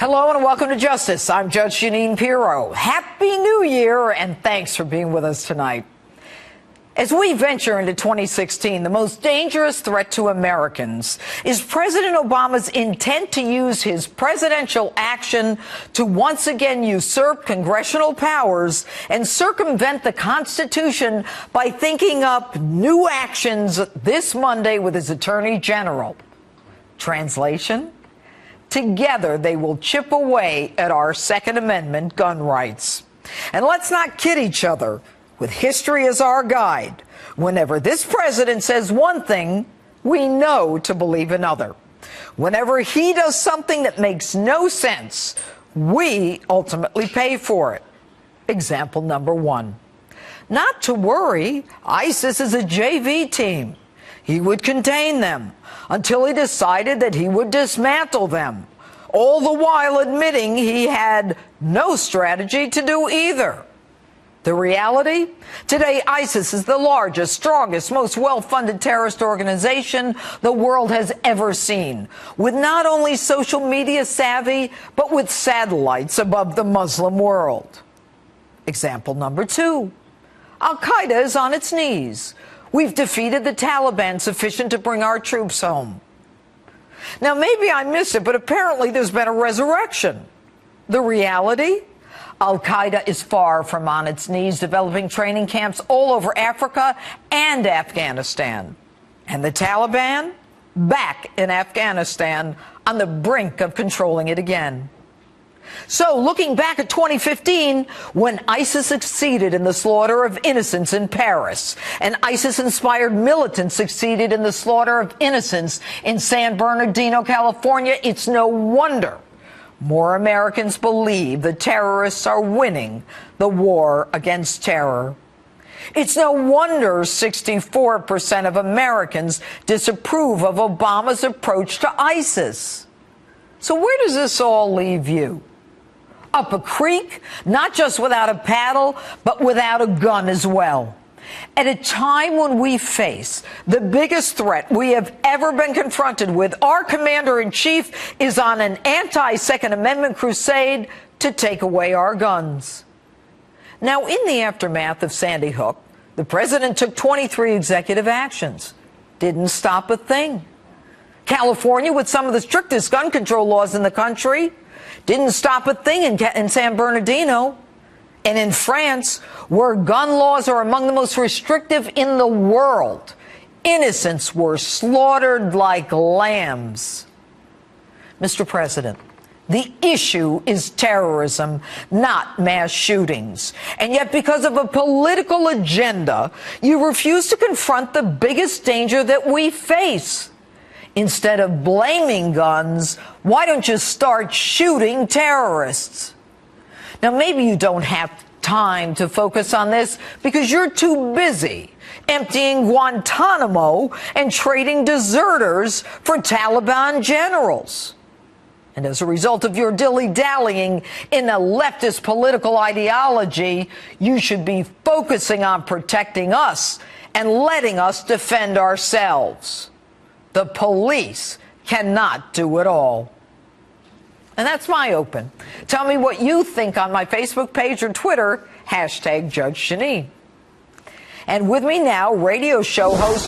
Hello and welcome to Justice. I'm Judge Jeanine Pirro. Happy New Year and thanks for being with us tonight. As we venture into 2016, the most dangerous threat to Americans is President Obama's intent to use his presidential action to once again usurp congressional powers and circumvent the Constitution by thinking up new actions this Monday with his Attorney General. Translation? Together, they will chip away at our Second Amendment gun rights. And let's not kid each other. With history as our guide, whenever this president says one thing, we know to believe another. Whenever he does something that makes no sense, we ultimately pay for it. Example number one. Not to worry, ISIS is a JV team. He would contain them until he decided that he would dismantle them, all the while admitting he had no strategy to do either. The reality? Today, ISIS is the largest, strongest, most well-funded terrorist organization the world has ever seen, with not only social media savvy, but with satellites above the Muslim world. Example number two. Al-Qaeda is on its knees. We've defeated the Taliban sufficient to bring our troops home. Now, maybe I missed it, but apparently there's been a resurrection. The reality? Al-Qaeda is far from on its knees, developing training camps all over Africa and Afghanistan. And the Taliban? Back in Afghanistan, on the brink of controlling it again. So, looking back at 2015, when ISIS succeeded in the slaughter of innocents in Paris, and ISIS-inspired militants succeeded in the slaughter of innocents in San Bernardino, California, it's no wonder more Americans believe the terrorists are winning the war against terror. It's no wonder 64% of Americans disapprove of Obama's approach to ISIS. So where does this all leave you? Up a creek, not just without a paddle, but without a gun as well. At a time when we face the biggest threat we have ever been confronted with, our commander-in-chief is on an anti-Second Amendment crusade to take away our guns. Now, in the aftermath of Sandy Hook, the president took 23 executive actions. Didn't stop a thing. California, with some of the strictest gun control laws in the country, didn't stop a thing in San Bernardino. And in France, where gun laws are among the most restrictive in the world, innocents were slaughtered like lambs. Mr. President, the issue is terrorism, not mass shootings. And yet, because of a political agenda, you refuse to confront the biggest danger that we face. Instead of blaming guns, why don't you start shooting terrorists? Now, maybe you don't have time to focus on this because you're too busy emptying Guantanamo and trading deserters for Taliban generals. And as a result of your dilly-dallying in a leftist political ideology, you should be focusing on protecting us and letting us defend ourselves. The police cannot do it all. And that's my open. Tell me what you think on my Facebook page or Twitter, #Judge Jeanine. And with me now, radio show host